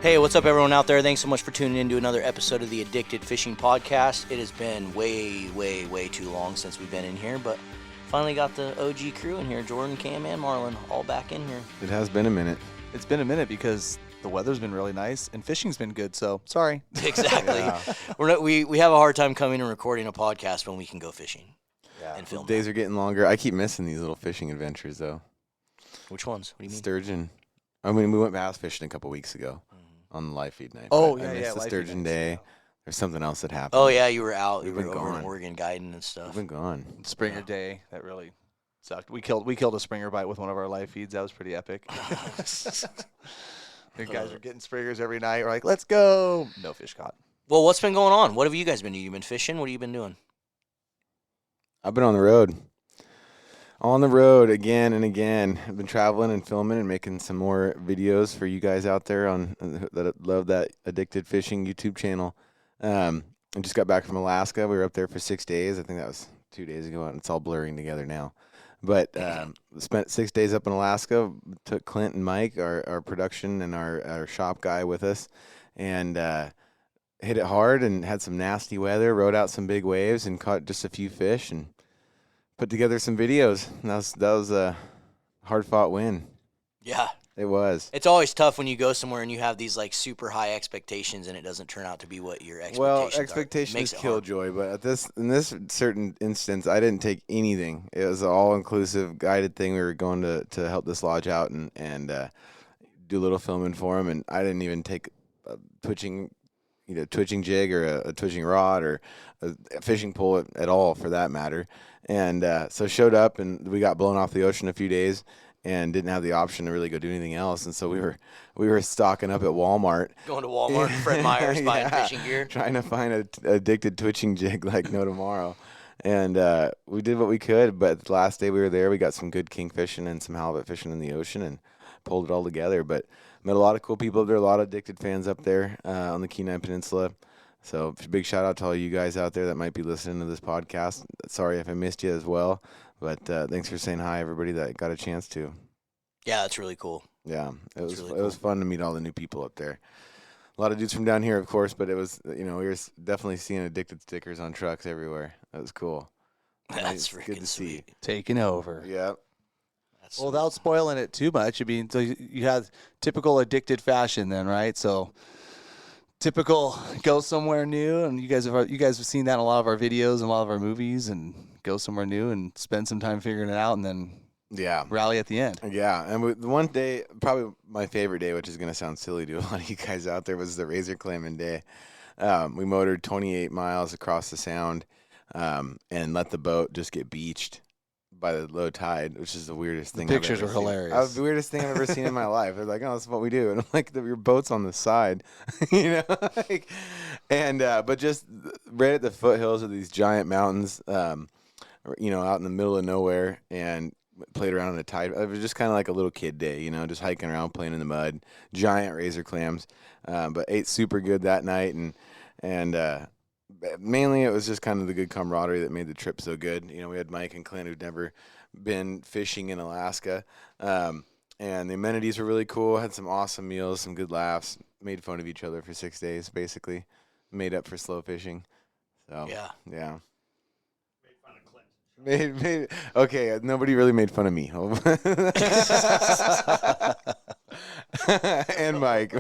Hey, what's up, everyone out there? Thanks so much for tuning in to another episode of the Addicted Fishing Podcast. It has been way too long since we've been in here, but finally got the OG crew in here, Jordan, Cam, and Marlon, all back in here. It has been a minute. It's been a minute because the weather's been really nice and fishing's been good, so sorry. Exactly. Yeah. We have a hard time coming and recording a podcast when we can go fishing and film. Days are getting longer. I keep missing these little fishing adventures, though. Which ones? What do you mean? Sturgeon. I mean, we went bass fishing a couple weeks ago on the live feed night. Oh, I yeah, missed the live Sturgeon feed day. nights, There's something else that happened. Oh, yeah, you were out. We've You been were over in gone. Oregon guiding and stuff. We've been gone. Springer day, that really sucked. We killed a springer bite with one of our live feeds. That was pretty epic. The guys are getting springers every night. We're like, let's go. No fish caught. Well, what's been going on? What have you guys been doing? You been fishing? What have you been doing? I've been on the road. On the road again and again. I've been traveling and filming and making some more videos for you guys out there on that love that Addicted Fishing YouTube channel. I just got back from Alaska. We were up there for 6 days. I think that was 2 days ago, and it's all blurring together now. But spent 6 days up in Alaska. Took Clint and Mike, our production and our shop guy, with us, and hit it hard and had some nasty weather. Rode out some big waves and caught just a few fish and put together some videos. And that was a hard-fought win. Yeah. It was. It's always tough when you go somewhere and you have these like super high expectations and it doesn't turn out to be what your expectations Well, are. expectation Makes is it hard. killjoy, but in this certain instance, I didn't take anything. It was an all-inclusive guided thing. We were going to help this lodge out and do a little filming for them, and I didn't even take a twitching jig or a twitching rod or a fishing pole at all, for that matter. And so showed up, and we got blown off the ocean a few days and didn't have the option to really go do anything else. And so we were stocking up at Walmart. Going to Walmart, Fred Meyer's, buying fishing gear. Trying to find a addicted twitching jig like no tomorrow. And we did what we could, but the last day we were there, we got some good king fishing and some halibut fishing in the ocean and pulled it all together. But met a lot of cool people up there, a lot of addicted fans up there on the Kenai Peninsula. So big shout out to all you guys out there that might be listening to this podcast. Sorry if I missed you as well, but thanks for saying hi, everybody that got a chance to. Yeah, that's really cool. Yeah, it was really it was fun to meet all the new people up there. A lot of dudes from down here, of course, but it was, we were definitely seeing addicted stickers on trucks everywhere. That was cool. That's Good freaking to see. sweet. Taking over. Yeah. That's Well, without spoiling it too much, I mean, so you had typical addicted fashion then, right? So typical go somewhere new, and you guys have seen that in a lot of our videos and a lot of our movies, and go somewhere new and spend some time figuring it out and then Yeah. rally at the end. Yeah, and the one day, probably my favorite day, which is going to sound silly to a lot of you guys out there, was the razor clamming day. We motored 28 miles across the sound and let the boat just get beached by the low tide, which is the weirdest thing. Pictures I've ever were seen. hilarious. That was the weirdest thing I've ever seen in my life. They're like, "Oh, that's what we do," and I'm like, "Your boat's on the side," but just right at the foothills of these giant mountains, out in the middle of nowhere, and played around on a tide. It was just kind of like a little kid day, just hiking around, playing in the mud, giant razor clams, but ate super good that night, and mainly it was just kind of the good camaraderie that made the trip so good. We had Mike and Clint, who'd never been fishing in Alaska, and the amenities were really cool. Had some awesome meals, some good laughs, made fun of each other for 6 days, basically made up for slow fishing. So yeah. Okay, nobody really made fun of me. And Mike.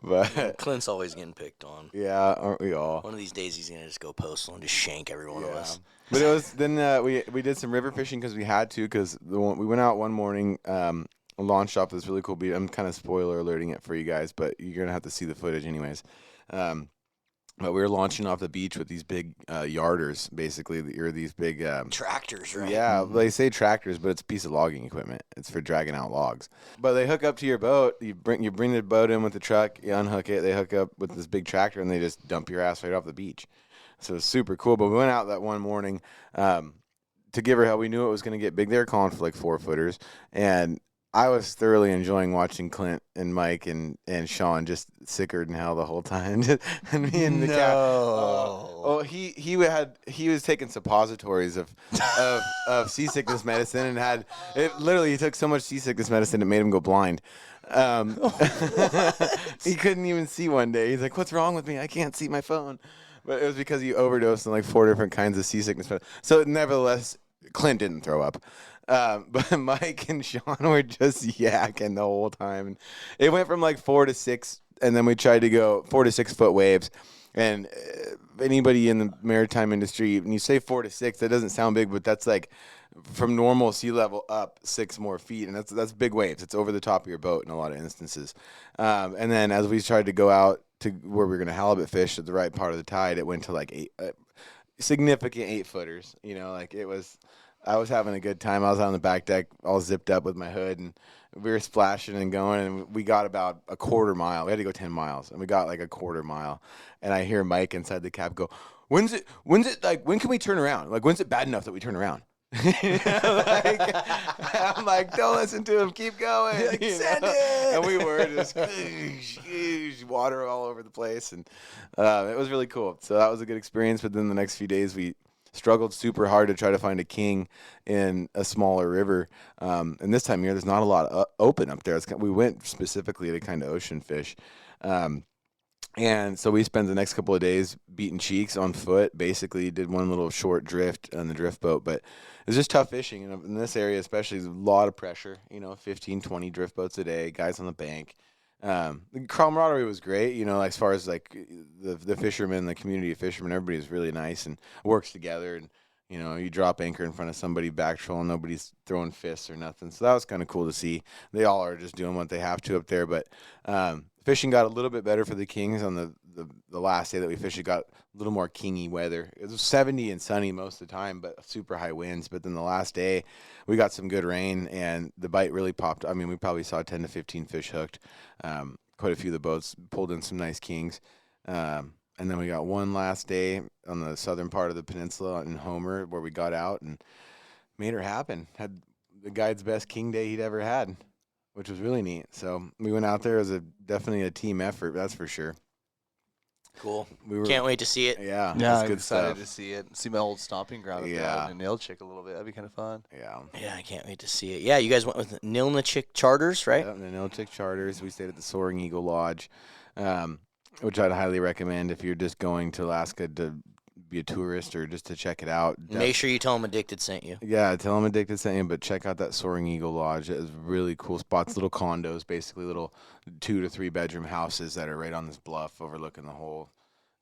But Clint's always getting picked on. yeah, aren't we all? One of these days he's going to just go postal and just shank every one of us. But it was then we did some river fishing because we had to, because we went out one morning, launched off this really cool beach. I'm kind of spoiler alerting it for you guys, but you're going to have to see the footage anyways. But we were launching off the beach with these big yarders, basically, or these big Tractors, right? Yeah, they say tractors, but it's a piece of logging equipment. It's for dragging out logs. But they hook up to your boat. You bring the boat in with the truck. You unhook it. They hook up with this big tractor, and they just dump your ass right off the beach. So it's super cool. But we went out that one morning to give her hell. We knew it was going to get big. They were calling for like 4-footers, and I was thoroughly enjoying watching Clint and Mike and Sean just sicker than hell the whole time. And me and the cat. Oh, he was taking suppositories of seasickness medicine, and he took so much seasickness medicine it made him go blind. He couldn't even see one day. He's like, "What's wrong with me? I can't see my phone." But it was because he overdosed on like 4 different kinds of seasickness. So nevertheless, Clint didn't throw up. But Mike and Sean were just yakking the whole time. And it went from like 4 to 6, and then we tried to go 4 to 6 foot waves. And anybody in the maritime industry, when you say 4 to 6, that doesn't sound big, but that's like from normal sea level up 6 more feet, and that's big waves. It's over the top of your boat in a lot of instances. And then as we tried to go out to where we were going to halibut fish at the right part of the tide, it went to like 8, significant 8-footers. You know, like it was. I was having a good time. I was on the back deck, all zipped up with my hood, and we were splashing and going, and we got about a quarter mile. We had to go 10 miles, and we got like a quarter mile. And I hear Mike inside the cab go, when's it like, when can we turn around? Like, when's it bad enough that we turn around? I'm like, don't listen to him, keep going. Like, send it. And we were just water all over the place, and it was really cool. So that was a good experience. But then the next few days we struggled super hard to try to find a king in a smaller river. And this time of year, there's not a lot open up there. We went specifically to kind of ocean fish. And so we spent the next couple of days beating cheeks on foot. Basically did one little short drift on the drift boat, but it was just tough fishing. And in this area especially, there's a lot of pressure, 15, 20 drift boats a day, guys on the bank. The camaraderie was great, as far as like the fishermen, the community of fishermen, everybody is really nice and works together. And you drop anchor in front of somebody back trolling, nobody's throwing fists or nothing. So that was kind of cool to see. They all are just doing what they have to up there. But fishing got a little bit better for the kings on the last day that we fished. It got a little more kingy weather. It was 70 and sunny most of the time, but super high winds. But then the last day, we got some good rain, and the bite really popped. I mean, we probably saw 10 to 15 fish hooked. Quite a few of the boats pulled in some nice kings. And then we got one last day on the southern part of the peninsula in Homer where we got out and made her happen. Had the guide's best king day he'd ever had, which was really neat. So we went out there as definitely a team effort, that's for sure. Cool. Can't wait to see it. Yeah, I'm good excited stuff. to see it. See my old stomping ground up there in Nilchik a little bit. That'd be kind of fun. Yeah, I can't wait to see it. Yeah, you guys went with Nilchik Charters, right? Yeah, the Nilchik Charters. We stayed at the Soaring Eagle Lodge, which I'd highly recommend if you're just going to Alaska to be a tourist or just to check it out. Make sure you tell them Addicted sent you. Yeah, tell them Addicted sent you, but check out that Soaring Eagle Lodge. It is really cool spots, little condos, basically little 2 to 3 bedroom houses that are right on this bluff overlooking the whole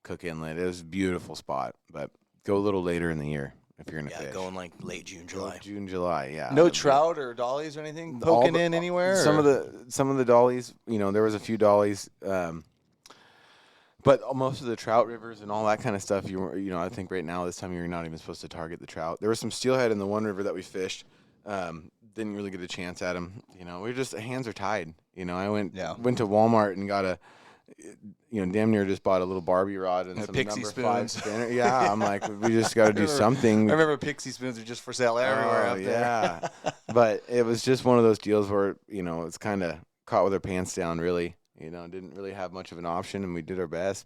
Cook Inlet. It was a beautiful spot, but go a little later in the year if you're going to fish. Going like late June, July. June, July, yeah. No trout or dollies or anything poking in anywhere? Some of the dollies, there was a few dollies, but most of the trout rivers and all that kind of stuff, I think right now this time you're not even supposed to target the trout. There was some steelhead in the one river that we fished. Didn't really get a chance at them. We were just hands are tied. I went to Walmart and got damn near just bought a little Barbie rod and some Pixie number spoons. 5 spinner. Yeah, I'm like, we just got to do something. I remember Pixie spoons are just for sale everywhere out there. Yeah, but it was just one of those deals where it's kind of caught with our pants down. Really, didn't really have much of an option, and we did our best.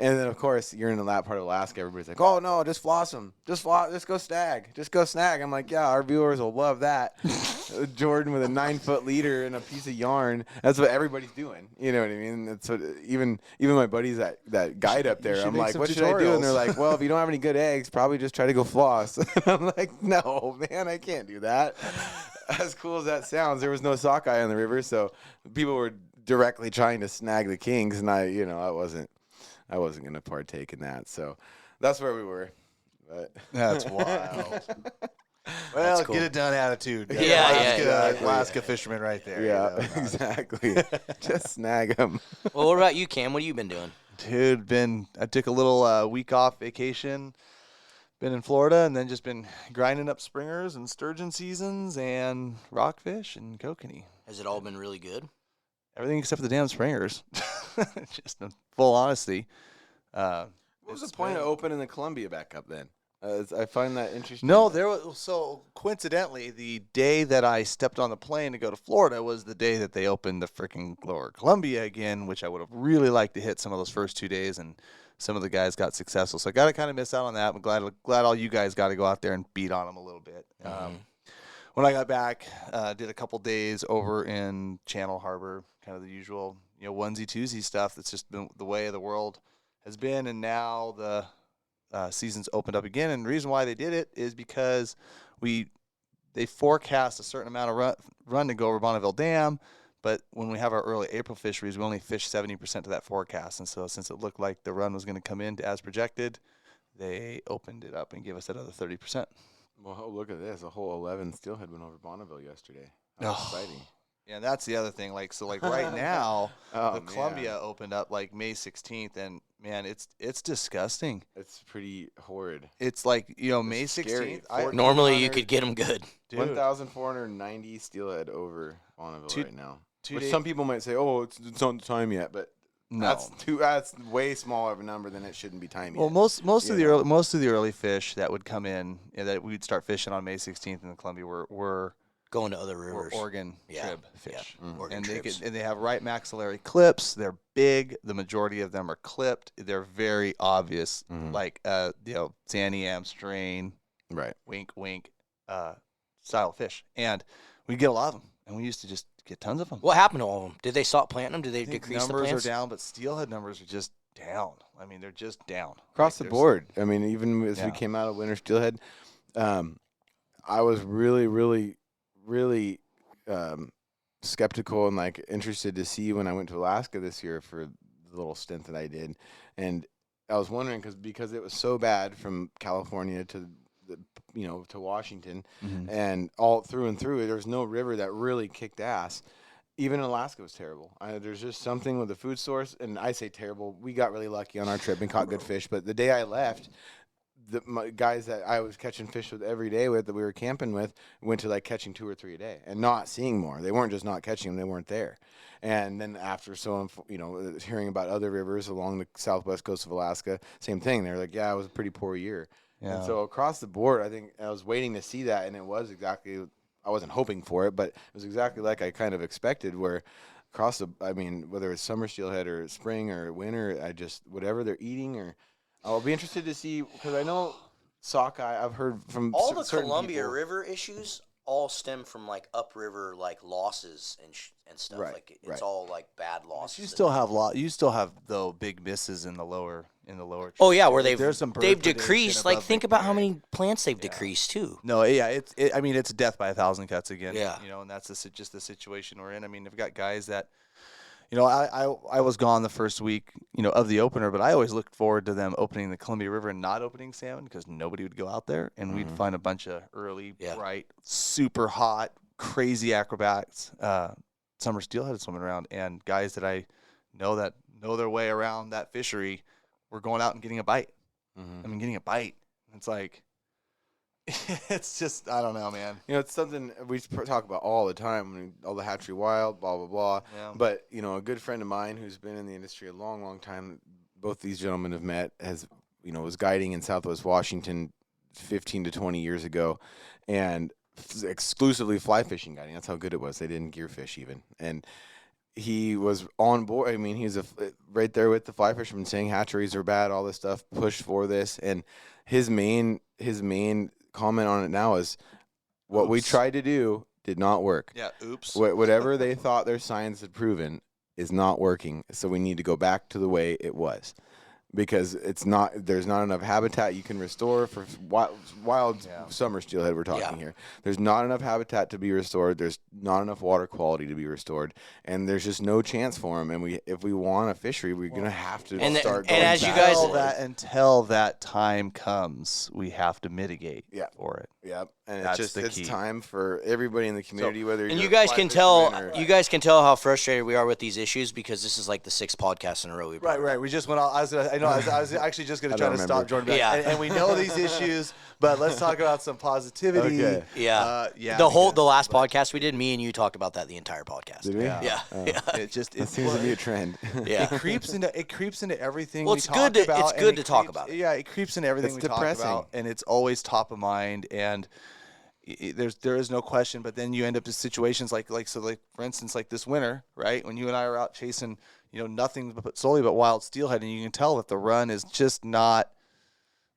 And then, of course, you're in that part of Alaska. Everybody's like, oh, no, just floss them. Just go snag. Just go snag. I'm like, yeah, our viewers will love that. Jordan with a 9-foot leader and a piece of yarn. That's what everybody's doing. You know what I mean? That's what even my buddies that guide up there, I'm like, what should I do? And they're like, well, if you don't have any good eggs, probably just try to go floss. And I'm like, no, man, I can't do that. As cool as that sounds, there was no sockeye on the river, so people were directly trying to snag the kings, and I wasn't going to partake in that. So that's where we were. But That's wild. Well, cool. get it done attitude. Alaska fisherman right there. yeah, exactly. Just snag them. Well, what about you, Cam? What have you been doing? Dude, I took a little week off vacation. Been in Florida and then just been grinding up springers and sturgeon seasons and rockfish and kokanee. Has it all been really good? Everything except for the damn springers. Just in full honesty. What was the point of opening the Columbia back up then? I find that interesting. No, so coincidentally, the day that I stepped on the plane to go to Florida was the day that they opened the freaking Lower Columbia again, which I would have really liked to hit some of those first 2 days, and some of the guys got successful. So I got to kind of miss out on that. I'm glad all you guys got to go out there and beat on them a little bit. when I got back, did a couple days over in Channel Harbor, kind of the usual, onesie twosie stuff that's just been the way the world has been. And now the season's opened up again. And the reason why they did it is because they forecast a certain amount of run to go over Bonneville Dam. But when we have our early April fisheries, we only fish 70% of that forecast. And so since it looked like the run was going to come in as projected, they opened it up and gave us that other 30%. Well, look at this. A whole 11 steelhead went over Bonneville yesterday. That's exciting. Yeah, that's the other thing. Like right now, the Columbia man. opened up like May 16th, and man, it's disgusting. It's pretty horrid. It's like May 16th. Normally you could get them good. 1,490 steelhead over Bonneville right now. Which days. Some people might say, "Oh, it's not time yet," but no, that's way smaller of a number than it shouldn't be time yet. Well, most of the early fish that would come in that we'd start fishing on May 16th in the Columbia were going to other rivers. Oregon trib fish. Yeah. Mm-hmm. And they have right maxillary clips. They're big. The majority of them are clipped. They're very obvious, like Sandy Am strain, right? Wink, wink, style fish. And we get a lot of them, and we used to just get tons of them. What happened to all of them? Did they stop planting them? Did they decrease the plants? Numbers are down, but steelhead numbers are just down. I mean, they're just down Across the board. I mean, even as we came out of winter steelhead, I was really skeptical and like interested to see when I went to Alaska this year for the little stint that I did, and I was wondering because it was so bad from California to to Washington, and all through and through, there was no river that really kicked ass. Even Alaska was terrible. There's just something with the food source, and I say terrible. We got really lucky on our trip and caught good fish, but the day I left, my guys that I was catching fish with every day that we were camping with went to like catching 2 or 3 a day and not seeing more. They weren't just not catching them; they weren't there. And then after hearing about other rivers along the southwest coast of Alaska, same thing. They're like, yeah, it was a pretty poor year. Yeah. And so across the board, I think I was waiting to see that, and it was exactly. I wasn't hoping for it, but it was exactly like I kind of expected. Where whether it's summer steelhead or spring or winter, whatever they're eating, or I'll be interested to see because I know sockeye. I've heard from all the certain Columbia people, River issues all stem from like upriver like losses and stuff. Right, like it's all like bad losses. You still have though big misses in the lower. Oh yeah, where they've there's some decreased. Like think about how many plants they've decreased too. No, yeah, it's death by 1,000 cuts again. Yeah, and that's just the situation we're in. I mean, I've got guys that, I was gone the first week, of the opener, but I always looked forward to them opening the Columbia River and not opening salmon because nobody would go out there, and we'd find a bunch of early, bright, super hot, crazy acrobats, summer steelhead swimming around, and guys that I know their way around that fishery were going out and getting a bite. I mean, getting a bite. It's like, it's just, I don't know, man. It's something we talk about all the time, all the hatchery wild, blah, blah, blah. Yeah. But, a good friend of mine who's been in the industry a long, long time, both these gentlemen have met, was guiding in Southwest Washington 15 to 20 years ago, and exclusively fly fishing guiding. That's how good it was. They didn't gear fish even. And he was on board. I mean, he's right there with the fly fishermen saying hatcheries are bad, all this stuff, push for this. And his main comment on it now is what we tried to do did not work. Yeah, oops. Whatever they thought their science had proven is not working. So we need to go back to the way it was. Because there's not enough habitat you can restore for wild summer steelhead we're talking here. There's not enough habitat to be restored. There's not enough water quality to be restored, and there's just no chance for them. And if we want a fishery, we're gonna have to start. And as you guys, until that time comes, we have to mitigate for it. Yep, and it's time for everybody in the community. You guys can tell how frustrated we are with these issues because this is like the 6th podcast in a row. Right. We just went out. I was actually just going to try to stop Jordan back. Yeah. And we know these issues, but let's talk about some positivity. Okay. The last podcast we did, me and you talked about that the entire podcast. Did we? Yeah. It seems to be a trend. Yeah. It creeps into everything we talk about. It's good to talk about. Yeah, it creeps into everything we talk about, and it's always top of mind. And there is no question. But then you end up in situations like for instance, like this winter, right? When you and I are out chasing, nothing solely but wild steelhead, and you can tell that the run is just not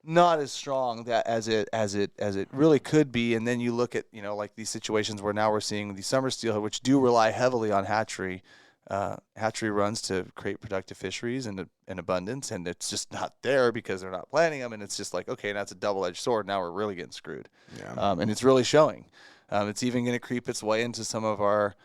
not as strong that as it really could be. And then you look at, you know, like these situations where now we're seeing the summer steelhead, which do rely heavily on hatchery runs to create productive fisheries and abundance, and it's just not there because they're not planting them, and it's just like, okay, that's a double-edged sword. Now we're really getting screwed. Yeah. And it's really showing. It's even going to creep its way into some of our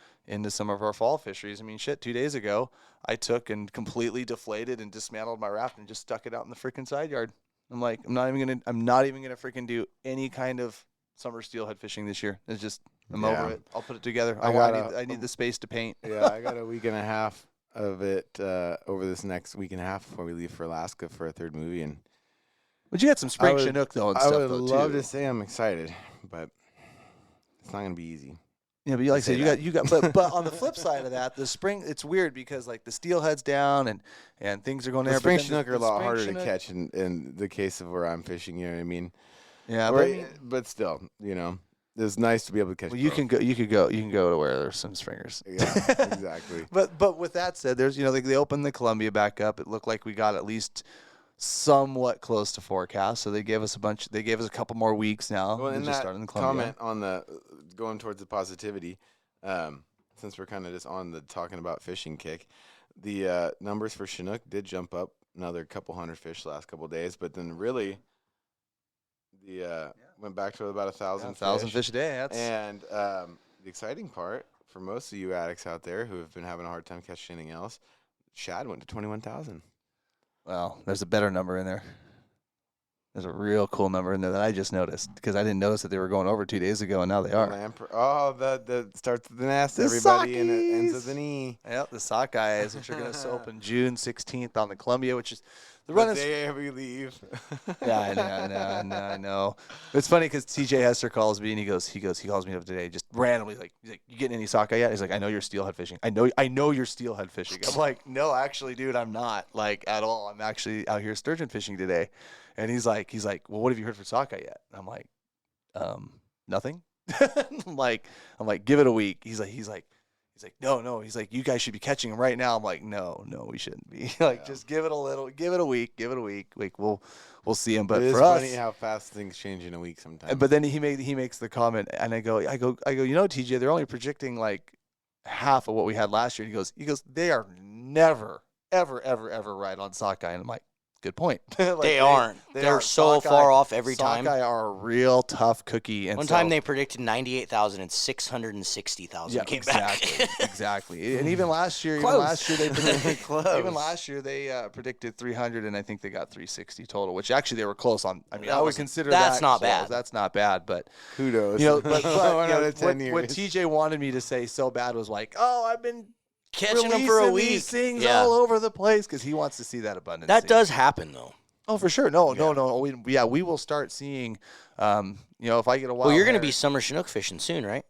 fall fisheries. I mean, shit, 2 days ago, I took and completely deflated and dismantled my raft and just stuck it out in the freaking side yard. I'm like, I'm not even gonna freaking do any kind of summer steelhead fishing this year. It's just, I'm over it. I'll put it together. I need the space to paint. Yeah, I got a week and a half of it over this next week and a half before we leave for Alaska for a third movie. And but you had some spring Chinook though and stuff though too. I would love to say I'm excited, but it's not gonna be easy. Yeah, but like I said, you got but on the flip side of that, the spring, it's weird because like the steelhead's down and things are going there. The spring Chinook are a lot harder to catch in the case of where I'm fishing. You know what I mean? Yeah, but still, you know, it's nice to be able to catch. Well, you can go to where there's some springers. Yeah, exactly. But with that said, there's, you know, they opened the Columbia back up. It looked like we got at least somewhat close to forecast, so they gave us a couple more weeks now. Well, in just that in the Columbia. comment on the going towards the positivity, since we're kind of just on the talking about fishing kick, the numbers for Chinook did jump up another couple hundred fish the last couple of days, but then really went back to about 1,000 fish a day. And the exciting part for most of you addicts out there who have been having a hard time catching anything else, shad went to 21,000. Well, there's a better number in there. There's a real cool number in there that I just noticed because I didn't notice that they were going over 2 days ago, and now they are. The starts with the nest, the everybody, sockies. And it ends with an E. Yep, the sockeyes, which are going to open June 16th on the Columbia, which is the run day we leave. Yeah, I know. It's funny because TJ Hester calls me and he calls me up today just randomly he's like, you getting any sockeye yet? He's like, I know you're steelhead fishing. I know you're steelhead fishing. I'm like, no, actually, dude, I'm not like at all. I'm actually out here sturgeon fishing today. And he's like, well, what have you heard for sockeye yet? And I'm like, nothing. I'm like, give it a week. He's like, no. He's like, you guys should be catching them right now. I'm like, no, we shouldn't be. Just give it a week. Like we'll see him. But it's for us, funny how fast things change in a week sometimes. But then he makes the comment, and I go, you know, TJ, they're only projecting like half of what we had last year. He goes, they are never, ever right on sockeye. And I'm like, good point. They aren't. They're so far off every time. Sockeye are a real tough cookie. And one time they predicted 98,000 and 660,000 came back. Exactly. And even last year, they predicted they predicted 300, and I think they got 360 total. Which actually they were close on. I mean, I would consider that's that not close. bad. That's not bad, but kudos. You know, but what TJ wanted me to say so bad was like, I've been catching them for a week. These things all over the place because he wants to see that abundance. That does happen though. Oh, for sure. No. We will start seeing. If I get a while. Well, you're going to be summer Chinook fishing soon, right?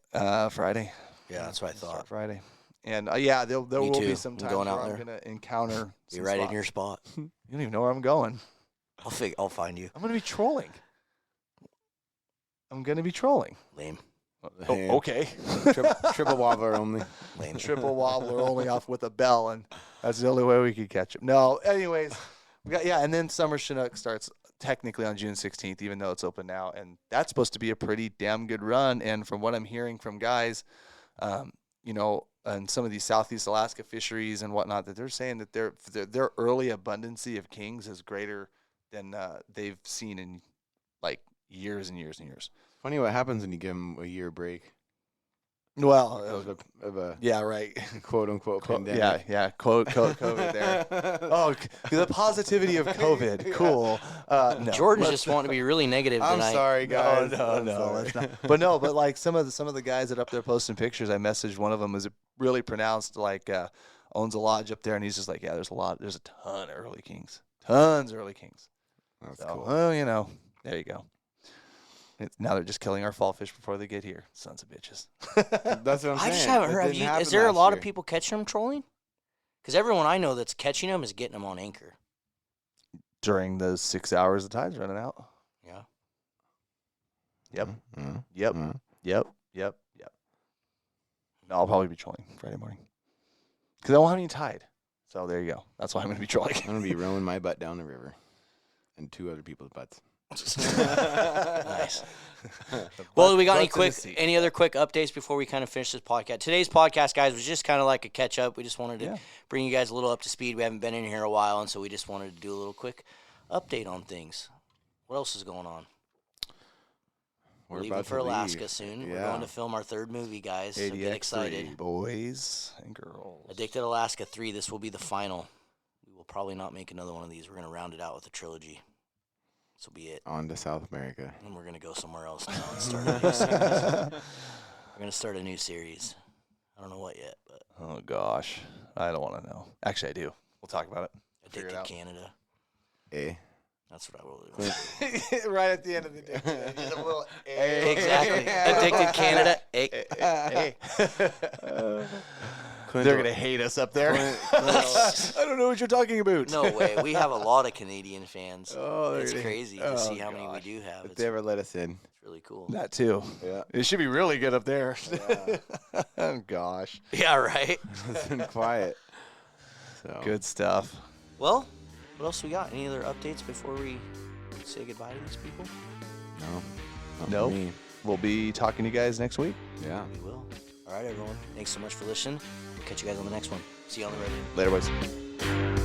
Friday. Yeah, that's what I thought. Friday. And there will be some times where I'm going to encounter. Be right in your spot. You don't even know where I'm going. I'll find you. I'm going to be trolling. Lame. Oh, okay. Triple wobbler only. Lame. Triple wobbler only off with a bell, and that's the only way we could catch him. No, anyways, and then summer Chinook starts technically on June 16th, even though it's open now, and that's supposed to be a pretty damn good run. And from what I'm hearing from guys, and some of these Southeast Alaska fisheries and whatnot, that they're saying that their early abundancy of kings is greater than they've seen in like years and years and years. Funny what happens when you give them a year break. Well, of a yeah, right. Quote unquote pandemic. Yeah. Quote COVID there. Oh, the positivity of COVID. Cool. No. Jordan's just wanting to be really negative tonight. I'm sorry, guys. No, let's not. But like some of the guys that up there posting pictures, I messaged one of them was really pronounced, owns a lodge up there, and he's just like, there's a ton of early kings. That's cool. Well, there you go. Now they're just killing our fall fish before they get here. Sons of bitches. That's what I'm saying. I just haven't heard. Is there a lot of people catching them trolling? Because everyone I know that's catching them is getting them on anchor. During those 6 hours the tide's running out. Yeah. Yep. Mm-hmm. Yep. Mm-hmm. Yep. No, I'll probably be trolling Friday morning. Because I won't have any tide. So there you go. That's why I'm going to be trolling. I'm going to be rowing my butt down the river. And 2 other people's butts. Nice. Well, do we got any other quick updates before we kind of finish this podcast? Today's podcast, guys, was just kind of like a catch up. We just wanted to bring you guys a little up to speed. We haven't been in here a while, and so we just wanted to do a little quick update on things. What else is going on? We're leaving for Alaska soon. We're going to film our third movie, guys. So get excited. Boys and girls. Addicted Alaska 3. This will be the final. We will probably not make another one of these. We're going to round it out with a trilogy. This will be it. On to South America. And we're going to go somewhere else now and start a new series. We're going to start a new series. I don't know what yet, but. Oh, gosh. I don't want to know. Actually, I do. We'll talk about it. Addicted Canada. That's what I will do. Right at the end of the day. A little Exactly. Addicted Canada. They're going to hate us up there. I don't know what you're talking about. No way. We have a lot of Canadian fans. It's crazy to see how many we do have. If they ever let us in. It's really cool. That too. Yeah. It should be really good up there. Yeah. Oh, gosh. Yeah, right? It's been quiet. So. Good stuff. Well, what else we got? Any other updates before we say goodbye to these people? No. Me. We'll be talking to you guys next week. Yeah. We will. All right, everyone. Thanks so much for listening. We'll catch you guys on the next one. See you on the road. Later, boys.